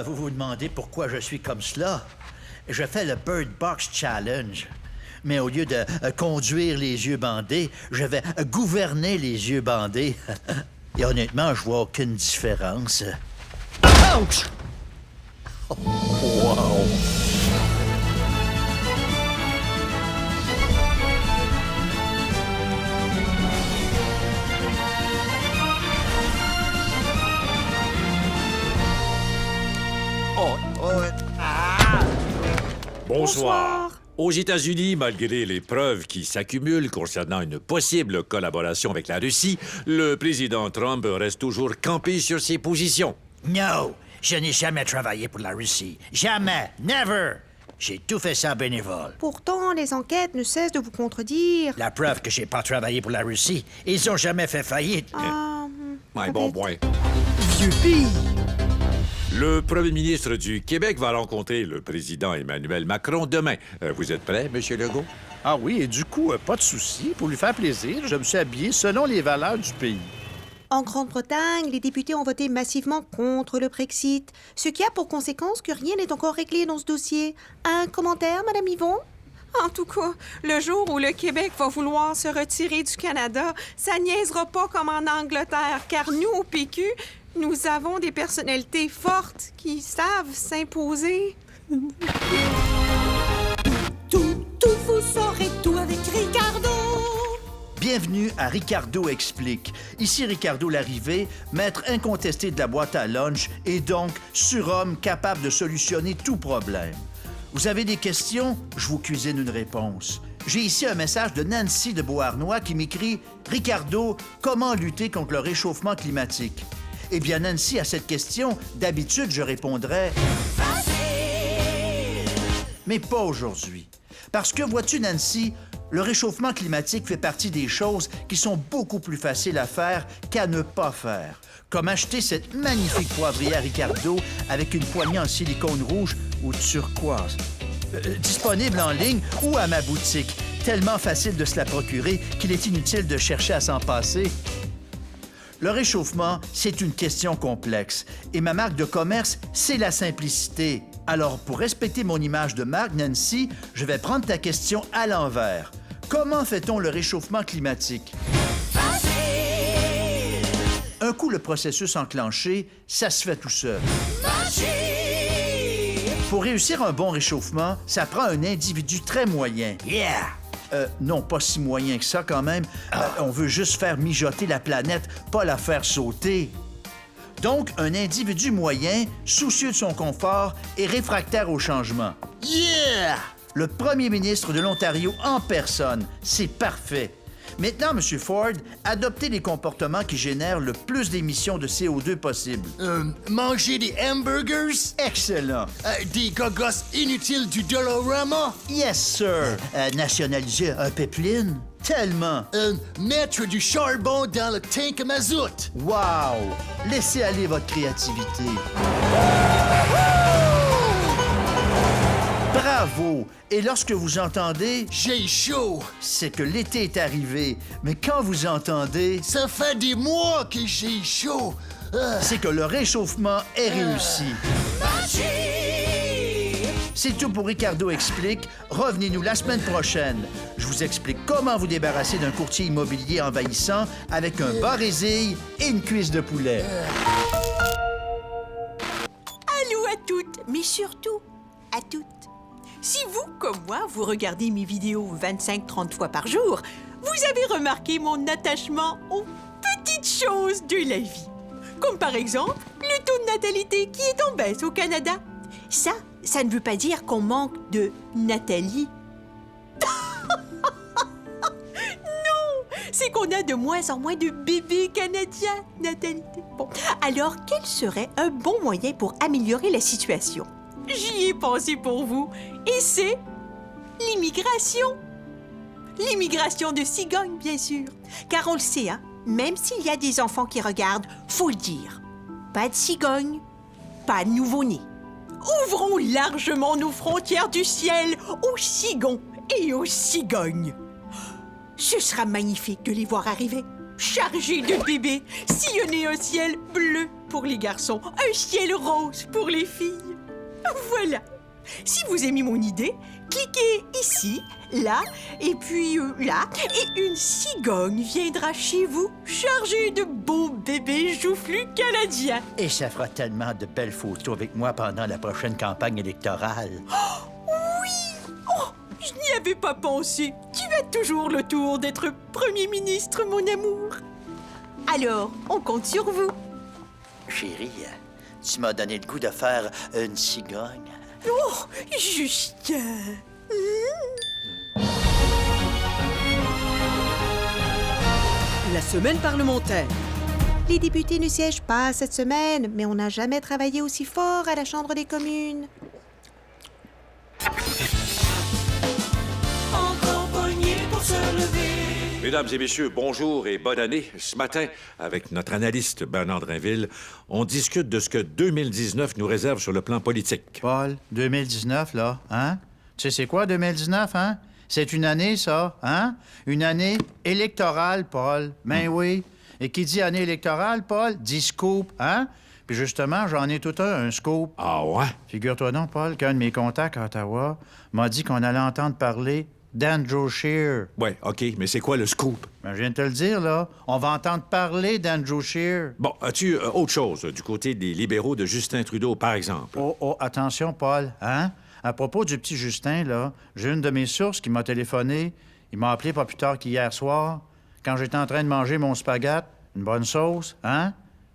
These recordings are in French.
Vous vous demandez pourquoi je suis comme cela? Je fais le Bird Box Challenge. Mais au lieu de conduire les yeux bandés, je vais gouverner les yeux bandés. Et honnêtement, je vois aucune différence. Ouch! Oh, wow! Bonsoir. Aux États-Unis, malgré les preuves qui s'accumulent concernant une possible collaboration avec la Russie, le président Trump reste toujours campé sur ses positions. Non, je n'ai jamais travaillé pour la Russie. Jamais. Never. J'ai tout fait ça bénévole. Pourtant, les enquêtes ne cessent de vous contredire. La preuve que j'ai pas travaillé pour la Russie, ils ont jamais fait faillite. Ouais, bon point. Youpi! Le premier ministre du Québec va rencontrer le président Emmanuel Macron demain. Vous êtes prêt, M. Legault? Ah oui, et du coup, pas de souci. Pour lui faire plaisir, je me suis habillé selon les valeurs du pays. En Grande-Bretagne, les députés ont voté massivement contre le Brexit, ce qui a pour conséquence que rien n'est encore réglé dans ce dossier. Un commentaire, Madame Yvon? En tout cas, le jour où le Québec va vouloir se retirer du Canada, ça niaisera pas comme en Angleterre, car nous, au PQ, nous avons des personnalités fortes qui savent s'imposer. Tout, vous saurez tout avec Ricardo. Bienvenue à Ricardo Explique. Ici Ricardo Larrivé, maître incontesté de la boîte à lunch et donc surhomme capable de solutionner tout problème. Vous avez des questions? Je vous cuisine une réponse. J'ai ici un message de Nancy de Beauharnois qui m'écrit « Ricardo, comment lutter contre le réchauffement climatique? » Eh bien, Nancy, à cette question, d'habitude, je répondrais « Facile! » Mais pas aujourd'hui. Parce que, vois-tu, Nancy, le réchauffement climatique fait partie des choses qui sont beaucoup plus faciles à faire qu'à ne pas faire. Comme acheter cette magnifique poivrière Ricardo avec une poignée en silicone rouge ou turquoise. Disponible en ligne ou à ma boutique. Tellement facile de se la procurer qu'il est inutile de chercher à s'en passer. Le réchauffement, c'est une question complexe. Et ma marque de commerce, c'est la simplicité. Alors, pour respecter mon image de marque, Nancy, je vais prendre ta question à l'envers. Comment fait-on le réchauffement climatique? Facile! Un coup le processus enclenché, ça se fait tout seul. Magie! Pour réussir un bon réchauffement, ça prend un individu très moyen. Yeah! Non, pas si moyen que ça quand même. On veut juste faire mijoter la planète, pas la faire sauter. Donc, un individu moyen, soucieux de son confort et réfractaire au changement. Yeah! Le premier ministre de l'Ontario en personne. C'est parfait. Maintenant, M. Ford, adoptez les comportements qui génèrent le plus d'émissions de CO2 possible. Manger des hamburgers? Excellent. Des gogos inutiles du Dolorama? Yes, sir. Nationaliser un pipeline? Tellement. Mettre du charbon dans le tank à mazout? Wow! Laissez aller votre créativité. Bravo! Et lorsque vous entendez « J'ai chaud », c'est que l'été est arrivé. Mais quand vous entendez « ça fait des mois que j'ai chaud », c'est que le réchauffement est réussi. Magie! C'est tout pour Ricardo Explique. Revenez-nous la semaine prochaine. Je vous explique comment vous débarrasser d'un courtier immobilier envahissant avec un bas résille et une cuisse de poulet. Allô à toutes, mais surtout à toutes. Si vous, comme moi, vous regardez mes vidéos 25-30 fois par jour, vous avez remarqué mon attachement aux petites choses de la vie. Comme par exemple, le taux de natalité qui est en baisse au Canada. Ça ne veut pas dire qu'on manque de Nathalie. Non, c'est qu'on a de moins en moins de bébés canadiens, natalité. Bon, alors quel serait un bon moyen pour améliorer la situation? J'y ai pensé pour vous, et c'est l'immigration. L'immigration de cigognes, bien sûr. Car on le sait, hein, même s'il y a des enfants qui regardent, faut le dire, pas de cigognes, pas de nouveau-nés. Ouvrons largement nos frontières du ciel aux cigons et aux cigognes. Ce sera magnifique de les voir arriver. chargé de bébés, sillonner un ciel bleu pour les garçons, un ciel rose pour les filles. Voilà. Si vous aimez mon idée, cliquez ici, là, et puis là, et une cigogne viendra chez vous, chargée de beaux bébés joufflus canadiens. Et ça fera tellement de belles photos avec moi pendant la prochaine campagne électorale. Je n'y avais pas pensé. Tu as toujours le tour d'être Premier ministre, mon amour. Alors, on compte sur vous. Chérie, tu m'as donné le goût de faire une cigogne. Oh, Justin. La semaine parlementaire. Les députés ne siègent pas cette semaine, mais on n'a jamais travaillé aussi fort à la Chambre des communes. Mesdames et messieurs, bonjour et bonne année. Ce matin, avec notre analyste Bernard Drinville, on discute de ce que 2019 nous réserve sur le plan politique. Paul, 2019, là, hein? Tu sais c'est quoi, 2019, hein? C'est une année, ça, hein? Une année électorale, Paul. Ben oui. Et qui dit année électorale, Paul, dit scoop, hein? Puis justement, j'en ai tout un scoop. Ah ouais? Figure-toi donc, Paul, qu'un de mes contacts à Ottawa m'a dit qu'on allait entendre parler d'Andrew Scheer. Ouais, OK, mais c'est quoi le scoop? Ben, je viens de te le dire, là. On va entendre parler d'Andrew Scheer. Bon, as-tu autre chose du côté des libéraux de Justin Trudeau, par exemple? Oh, attention, Paul, hein? À propos du petit Justin, là, j'ai une de mes sources qui m'a téléphoné. Il m'a appelé pas plus tard qu'hier soir, quand j'étais en train de manger mon spaghette, une bonne sauce, hein?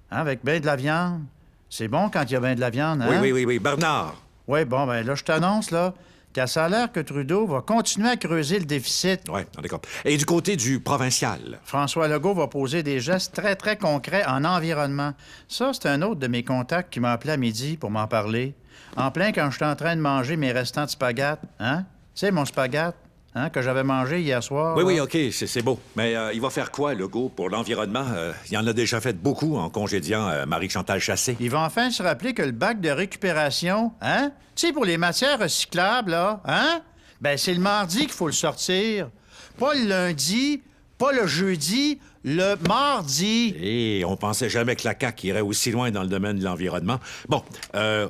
Avec bien de la viande. C'est bon quand il y a bien de la viande, hein? Oui, Bernard! Oui, bon, ben là, je t'annonce, là, qu'à ça a l'air que Trudeau va continuer à creuser le déficit. Oui, d'accord. Et du côté du provincial? François Legault va poser des gestes très, très concrets en environnement. Ça, c'est un autre de mes contacts qui m'a appelé à midi pour m'en parler. En plein quand j'étais en train de manger mes restants de spaghette, hein? Tu sais, mon spaghette, hein, que j'avais mangé hier soir. Oui, là. OK, c'est beau. Mais il va faire quoi, Legault, pour l'environnement? Il en a déjà fait beaucoup en congédiant Marie-Chantal Chassé. Il va enfin se rappeler que le bac de récupération, hein? Tu sais, pour les matières recyclables, là, hein? Ben, c'est le mardi qu'il faut le sortir. Pas le lundi, pas le jeudi, le mardi. Et on pensait jamais que la CAQ irait aussi loin dans le domaine de l'environnement. Bon,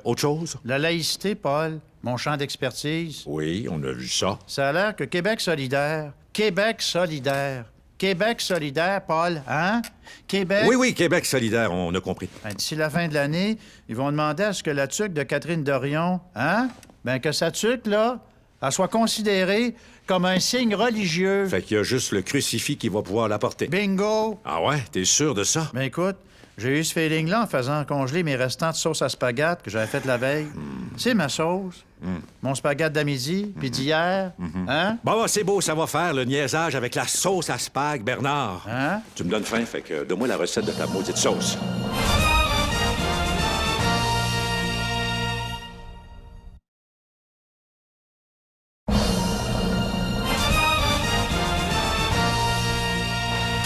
autre chose? La laïcité, Paul, mon champ d'expertise. Oui, on a vu ça. Ça a l'air que Québec solidaire, Paul, hein? Québec... Oui, Québec solidaire, on a compris. Ben, d'ici la fin de l'année, ils vont demander à ce que la tuque de Catherine Dorion, hein? Ben, que sa tuque, là, elle soit considérée comme un signe religieux. Fait qu'il y a juste le crucifix qui va pouvoir la porter. Bingo! Ah ouais? T'es sûr de ça? Ben, écoute, j'ai eu ce feeling-là en faisant congeler mes restants de sauce à spaghette que j'avais fait la veille. C'est ma sauce. Mon spaghette d'amidi, puis d'hier, hein? Bon, c'est beau, ça va faire le niaisage avec la sauce à spag, Bernard. Hein? Tu me donnes faim, fait que donne-moi la recette de ta maudite sauce.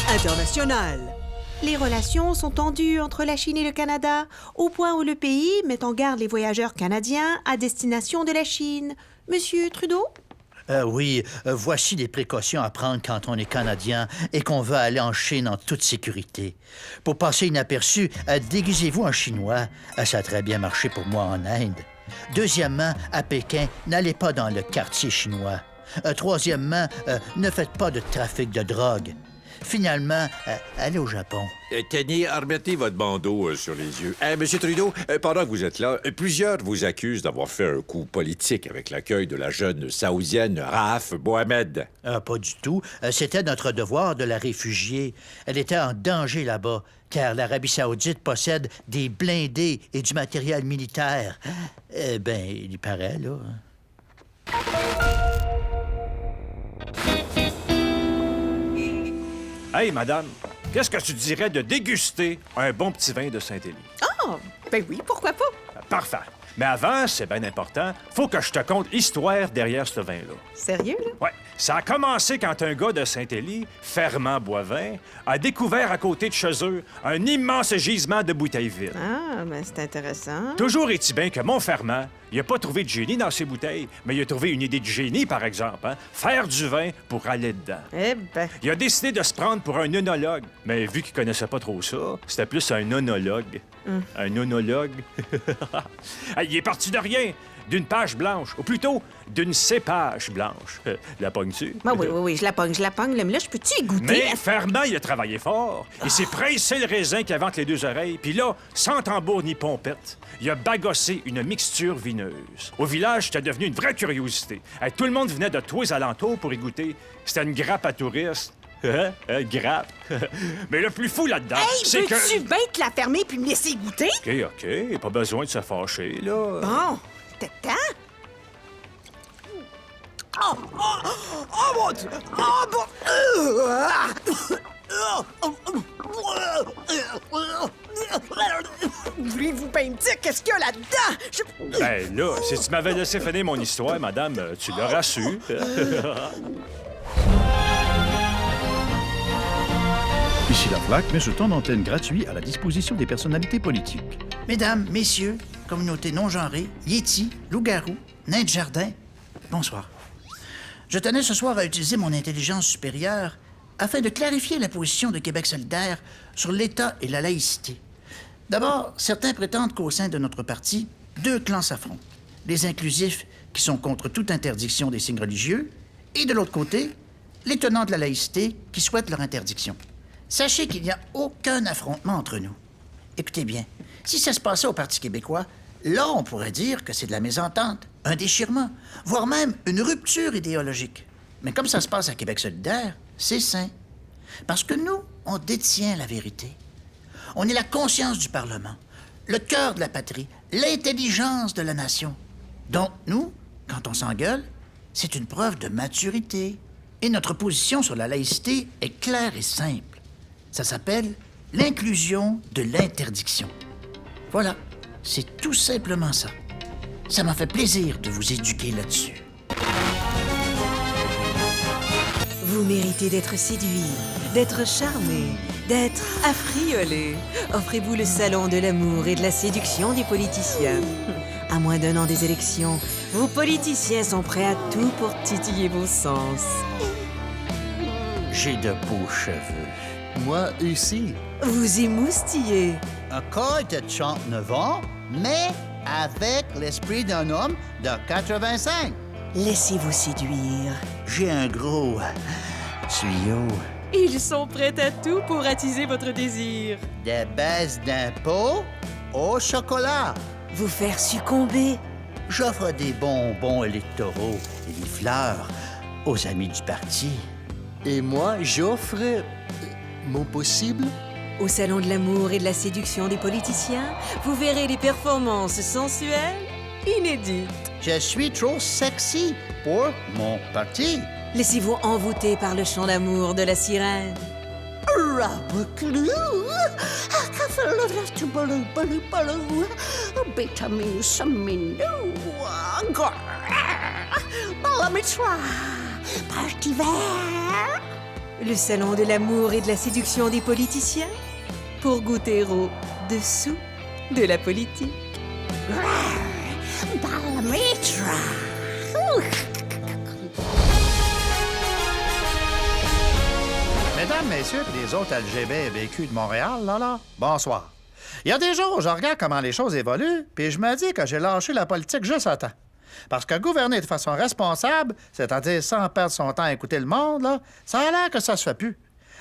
International. Les relations sont tendues entre la Chine et le Canada, au point où le pays met en garde les voyageurs canadiens à destination de la Chine. Monsieur Trudeau? Oui, voici les précautions à prendre quand on est Canadien et qu'on veut aller en Chine en toute sécurité. Pour passer inaperçu, déguisez-vous en Chinois. Ça a très bien marché pour moi en Inde. Deuxièmement, à Pékin, n'allez pas dans le quartier chinois. Troisièmement, ne faites pas de trafic de drogue. Finalement, allez au Japon. Tenez, remettez votre bandeau sur les yeux. Monsieur Trudeau, pendant que vous êtes là, plusieurs vous accusent d'avoir fait un coup politique avec l'accueil de la jeune saoudienne Raaf Mohamed. Pas du tout. C'était notre devoir de la réfugier. Elle était en danger là-bas, car l'Arabie saoudite possède des blindés et du matériel militaire. Il paraît, là. Hey, madame, qu'est-ce que tu dirais de déguster un bon petit vin de Saint-Élie? Oh, ben oui, pourquoi pas? Parfait. Mais avant, c'est bien important, faut que je te conte l'histoire derrière ce vin-là. Sérieux, là? Ouais, ça a commencé quand un gars de Saint-Élie, Fernand Boivin, a découvert à côté de chez eux un immense gisement de bouteilles vides. Ah, ben c'est intéressant. Toujours est-il bien que mon Fernand, il a pas trouvé de génie dans ses bouteilles, mais il a trouvé une idée de génie, par exemple, hein? Faire du vin pour aller dedans. Eh ben, Il a décidé de se prendre pour un œnologue, mais vu qu'il connaissait pas trop ça, c'était plus un onologue. Un onologue. Il est parti de rien, d'une page blanche, ou plutôt d'une cépage blanche. La pognes-tu? ben oui, je la pogne, là, mais là, je peux-tu y goûter? Mais Fernand, il a travaillé fort. Il s'est pressé le raisin qui avait entre les deux oreilles. Puis là, sans tambour ni pompette, il a bagossé une mixture vineuse. Au village, c'était devenu une vraie curiosité. Tout le monde venait de tous les alentours pour y goûter. C'était une grappe à touristes. Grappe. Mais le plus fou là-dedans, Hey, c'est que... peux-tu bien te la fermer puis me laisser goûter? OK. Pas besoin de se fâcher, là. Bon, t'attends. Oh mon Dieu! Voulez-vous bien me dire qu'est-ce qu'il y a là-dedans? Ben là, si tu m'avais laissé finir mon histoire, madame, tu l'auras su. Ici la Flaque met ce temps d'antenne gratuit à la disposition des personnalités politiques. Mesdames, messieurs, communauté non-genrée, Yéti, loup-garou, nain de jardin, bonsoir. Je tenais ce soir à utiliser mon intelligence supérieure afin de clarifier la position de Québec solidaire sur l'État et la laïcité. D'abord, certains prétendent qu'au sein de notre parti, deux clans s'affrontent. Les inclusifs, qui sont contre toute interdiction des signes religieux, et de l'autre côté, les tenants de la laïcité, qui souhaitent leur interdiction. Sachez qu'il n'y a aucun affrontement entre nous. Écoutez bien, si ça se passait au Parti québécois, là, on pourrait dire que c'est de la mésentente, un déchirement, voire même une rupture idéologique. Mais comme ça se passe à Québec solidaire, c'est sain. Parce que nous, on détient la vérité. On est la conscience du Parlement, le cœur de la patrie, l'intelligence de la nation. Donc, nous, quand on s'engueule, c'est une preuve de maturité. Et notre position sur la laïcité est claire et simple. Ça s'appelle l'inclusion de l'interdiction. Voilà, c'est tout simplement ça. Ça m'a fait plaisir de vous éduquer là-dessus. Vous méritez d'être séduit, d'être charmé, d'être affriolé. Offrez-vous le salon de l'amour et de la séduction des politiciens. À moins d'1 an des élections, vos politiciens sont prêts à tout pour titiller vos sens. J'ai de beaux cheveux. Moi aussi. Vous émoustillez. Encore de 39 ans, mais avec l'esprit d'un homme de 85. Laissez-vous séduire. J'ai un gros tuyau. Ils sont prêts à tout pour attiser votre désir. Des baisses d'impôts au chocolat. Vous faire succomber. J'offre des bonbons électoraux et des fleurs aux amis du parti. Et moi, j'offre mon possible. Au salon de l'amour et de la séduction des politiciens, vous verrez des performances sensuelles inédites. Je suis trop sexy pour mon parti. Laissez-vous envoûter par le chant d'amour de la sirène. Le salon de l'amour et de la séduction des politiciens pour goûter au dessous de la politique. Mesdames, messieurs, puis les autres LGBTQ de Montréal, là, bonsoir. Il y a des jours, je regarde comment les choses évoluent, puis je me dis que j'ai lâché la politique juste à temps. Parce que gouverner de façon responsable, c'est-à-dire sans perdre son temps à écouter le monde, là, ça a l'air que ça se fait plus.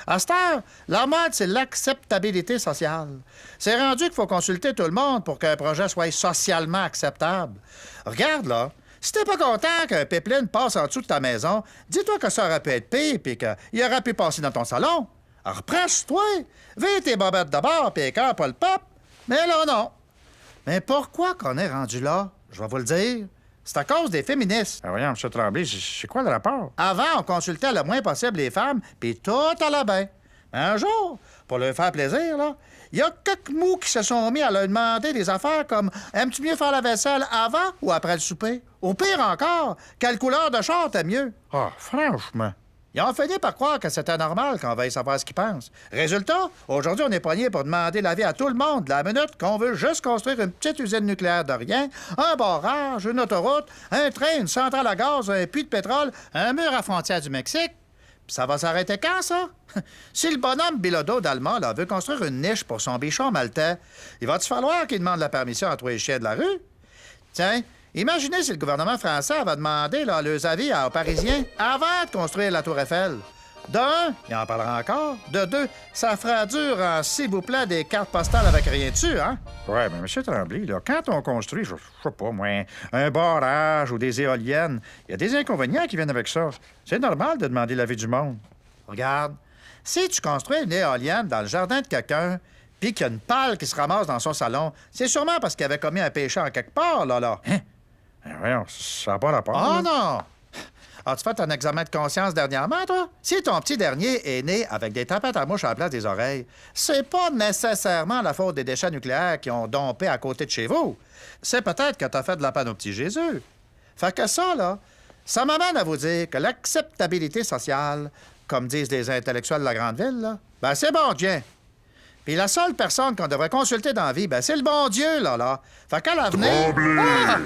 À cette heure, la mode, c'est l'acceptabilité sociale. C'est rendu qu'il faut consulter tout le monde pour qu'un projet soit socialement acceptable. Regarde, là, si t'es pas content qu'un pipeline passe en dessous de ta maison, dis-toi que ça aurait pu être pire puis qu'il aurait pu passer dans ton salon. Alors, reprends-toi, vire tes bobettes de bord puis écœure pas le pop. Mais là, non. Mais pourquoi qu'on est rendu là? Je vais vous le dire. C'est à cause des féministes. Ah, voyons, M. Tremblay, c'est quoi le rapport? Avant, on consultait le moins possible les femmes, puis tout allait bien. Un jour, pour leur faire plaisir, là, il y a quelques mous qui se sont mis à leur demander des affaires comme « Aimes-tu mieux faire la vaisselle avant ou après le souper? » Ou pire encore, « Quelle couleur de char t'aimes mieux? » Ah, franchement. Ils ont fini par croire que c'était normal qu'on veuille savoir ce qu'ils pensent. Résultat, aujourd'hui, on est poigné pour demander l'avis à tout le monde la minute qu'on veut juste construire une petite usine nucléaire de rien, un barrage, une autoroute, un train, une centrale à gaz, un puits de pétrole, un mur à frontière du Mexique. Puis ça va s'arrêter quand, ça? Si le bonhomme Bilodeau d'Allemand là, veut construire une niche pour son bichon maltais, il va-tu falloir qu'il demande la permission à tous les chiens de la rue? Tiens, imaginez si le gouvernement français va demander là, leurs avis aux Parisiens avant de construire la Tour Eiffel. De un, il en parlera encore. De deux, ça fera dur en s'il vous plaît des cartes postales avec rien dessus, hein? Ouais, mais M. Tremblay, là, quand on construit, je sais pas, moi, un barrage ou des éoliennes, il y a des inconvénients qui viennent avec ça. C'est normal de demander l'avis du monde. Regarde, si tu construis une éolienne dans le jardin de quelqu'un, puis qu'il y a une pâle qui se ramasse dans son salon, c'est sûrement parce qu'il avait commis un péché en quelque part, là. Hein? Voyons, ça n'a pas rapport. Oh non! As-tu fait un examen de conscience dernièrement, toi? Si ton petit dernier est né avec des tapettes à mouche à la place des oreilles, c'est pas nécessairement la faute des déchets nucléaires qui ont dompé à côté de chez vous. C'est peut-être que t'as fait de la panne au petit Jésus. Fait que ça, là, ça m'amène à vous dire que l'acceptabilité sociale, comme disent les intellectuels de la grande ville, là, ben c'est bon Dieu. Puis la seule personne qu'on devrait consulter dans la vie, ben c'est le bon Dieu, là. Fait qu'à l'avenir... Ah!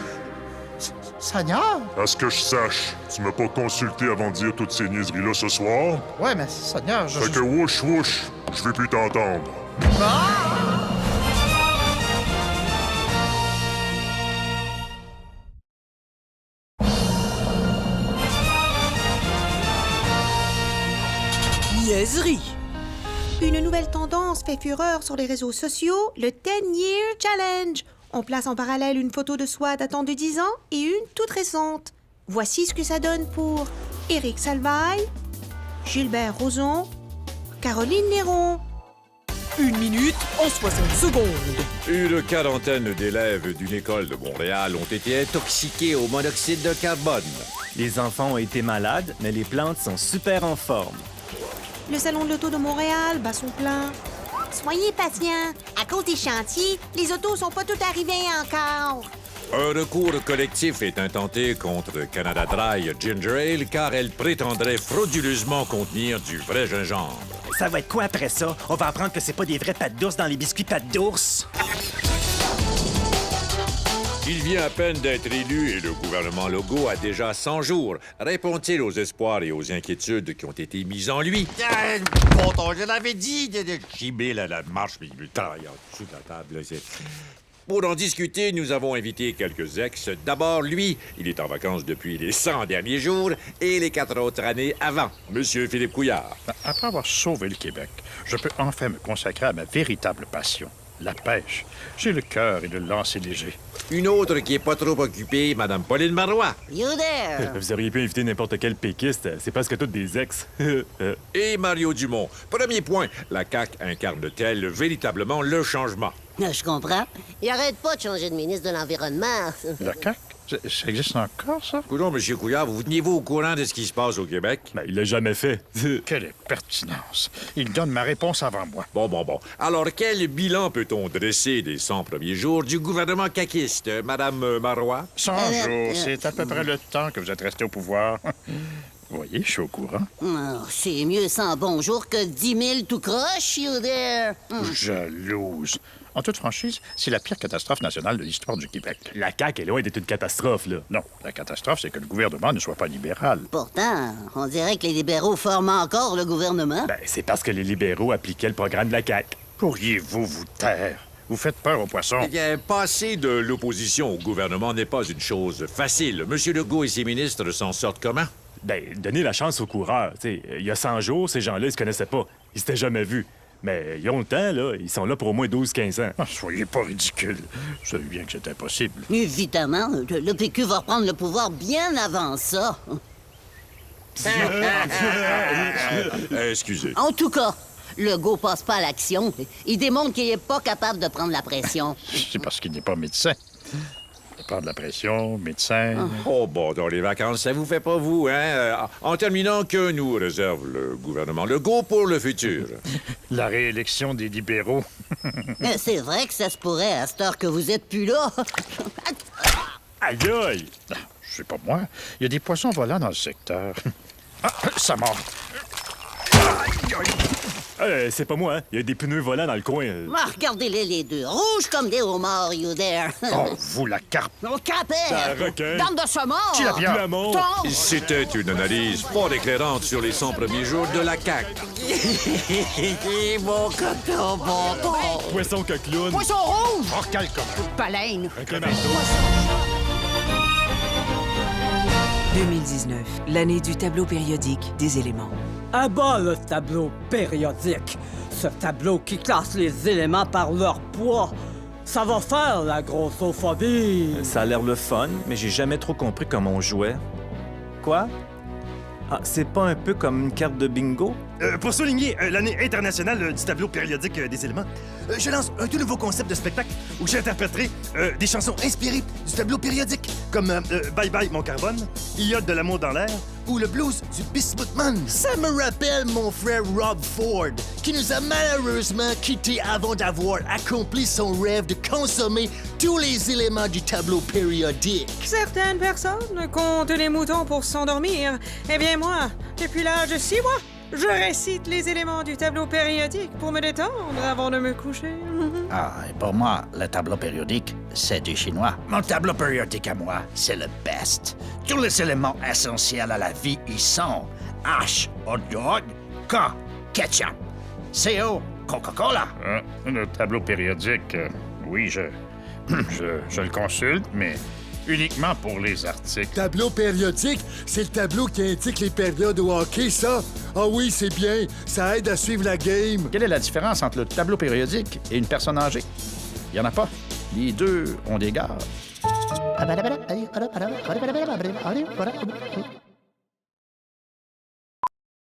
Seigneur? À ce que je sache, tu m'as pas consulté avant de dire toutes ces niaiseries-là ce soir? Ouais, mais Seigneur, je... Fait que wouch, wouch, je vais plus t'entendre. Niaiserie. Une nouvelle tendance fait fureur sur les réseaux sociaux, le 10-Year Challenge. On place en parallèle une photo de soi datant de 10 ans et une toute récente. Voici ce que ça donne pour Éric Salvaille, Gilbert Rozon, Caroline Néron. 1 minute en 60 secondes. Une quarantaine d'élèves d'une école de Montréal ont été intoxiqués au monoxyde de carbone. Les enfants ont été malades, mais les plantes sont super en forme. Le salon de l'auto de Montréal bat son plein. Soyez patients. À cause des chantiers, les autos sont pas toutes arrivées encore. Un recours collectif est intenté contre Canada Dry Ginger Ale car elle prétendrait frauduleusement contenir du vrai gingembre. Ça va être quoi après ça? On va apprendre que c'est pas des vraies pattes d'ours dans les biscuits pattes d'ours? Il vient à peine d'être élu et le gouvernement Legault a déjà 100 jours. Répond-il aux espoirs et aux inquiétudes qui ont été mises en lui? Bon, je l'avais dit, Jimé, la marche, mais il travaille en dessous de la table. Là, Pour en discuter, nous avons invité quelques ex. D'abord, lui, il est en vacances depuis les 100 derniers jours et les 4 autres années avant. Monsieur Philippe Couillard. Après avoir sauvé le Québec, je peux enfin me consacrer à ma véritable passion, la pêche. J'ai le cœur et le lancer léger. Une autre qui est pas trop occupée, Madame Pauline Marois. You there! Vous auriez pu inviter n'importe quel péquiste. C'est presque tous des ex. Et Mario Dumont. Premier point, la CAQ incarne-t-elle véritablement le changement? Je comprends. Il arrête pas de changer de ministre de l'Environnement. La CAQ? Ça existe encore, ça? Coudonc, Monsieur Couillard, vous teniez-vous au courant de ce qui se passe au Québec? Ben, il l'a jamais fait. Quelle pertinence. Il donne ma réponse avant moi. Bon. Alors, quel bilan peut-on dresser des 100 premiers jours du gouvernement caquiste, Madame Marois? 100 jours, c'est à peu près le temps que vous êtes resté au pouvoir. Vous voyez, je suis au courant. Oh, c'est mieux 100 bons jours que 10 000 tout croche, you there. Jalouse. En toute franchise, c'est la pire catastrophe nationale de l'histoire du Québec. La CAQ est loin d'être une catastrophe, là. Non, la catastrophe, c'est que le gouvernement ne soit pas libéral. Pourtant, on dirait que les libéraux forment encore le gouvernement. Ben, c'est parce que les libéraux appliquaient le programme de la CAQ. Pourriez-vous vous taire? Vous faites peur aux poissons. Eh bien, passer de l'opposition au gouvernement n'est pas une chose facile. Monsieur Legault et ses ministres s'en sortent comment? Ben, donner la chance aux coureurs. T'sais, il y a 100 jours, ces gens-là, ils se connaissaient pas. Ils s'étaient jamais vus. Mais ils ont le temps, là. Ils sont là pour au moins 12-15 ans. Soyez pas ridicule. Vous savez bien que c'est impossible. Évidemment, le PQ va reprendre le pouvoir bien avant ça. Excusez. En tout cas, Legault passe pas à l'action. Il démontre qu'il est pas capable de prendre la pression. C'est parce qu'il n'est pas médecin. Prendre la pression, médecin... Oh, bon, dans les vacances, ça vous fait pas vous, hein? En terminant, que nous réserve le gouvernement Legault pour le futur? La réélection des libéraux. C'est vrai que ça se pourrait à cette heure que vous êtes plus là. Aïe, aïe! C'est pas moi. Il y a des poissons volants dans le secteur. Ah, ça mord. C'est pas moi, hein? Il y a des pneus volants dans le coin. Regardez-les les deux, rouges comme des homards, you there. Oh, vous, la carpe. Mon capet! Un requin. Bande de saumons! Tilapia. Flamand. C'était une analyse fort éclairante sur les 100 premiers jours de la CAQ. Mon coton bonbon! Poisson coqueloune. Poisson rouge! Orcal comme Baleine! Un clémenceau. 2019, l'année du tableau périodique des éléments. À bas le tableau périodique. Ce tableau qui classe les éléments par leur poids. Ça va faire la grossophobie. Ça a l'air le fun, mais j'ai jamais trop compris comment on jouait. Quoi? Ah, c'est pas un peu comme une carte de bingo? Pour souligner l'année internationale du tableau périodique des éléments, je lance un tout nouveau concept de spectacle où j'interpréterai des chansons inspirées du tableau périodique, comme Bye Bye Mon Carbone, Il y a de l'amour dans l'air ou le blues du Bismuth Man. Ça me rappelle mon frère Rob Ford, qui nous a malheureusement quittés avant d'avoir accompli son rêve de consommer tous les éléments du tableau périodique. Certaines personnes comptent les moutons pour s'endormir. Eh bien, moi, depuis l'âge de 6 mois, je récite les éléments du tableau périodique pour me détendre avant de me coucher. Ah, et pour moi, le tableau périodique, c'est du chinois. Mon tableau périodique à moi, c'est le best. Tous les éléments essentiels à la vie y sont. H, hot dog, K, ketchup, CO, Coca-Cola. Le tableau périodique, oui, je le consulte, mais uniquement pour les articles. Tableau périodique, c'est le tableau qui indique les périodes au hockey, ça? Ah oui, c'est bien. Ça aide à suivre la game. Quelle est la différence entre le tableau périodique et une personne âgée? Il y en a pas. Les deux ont des gares.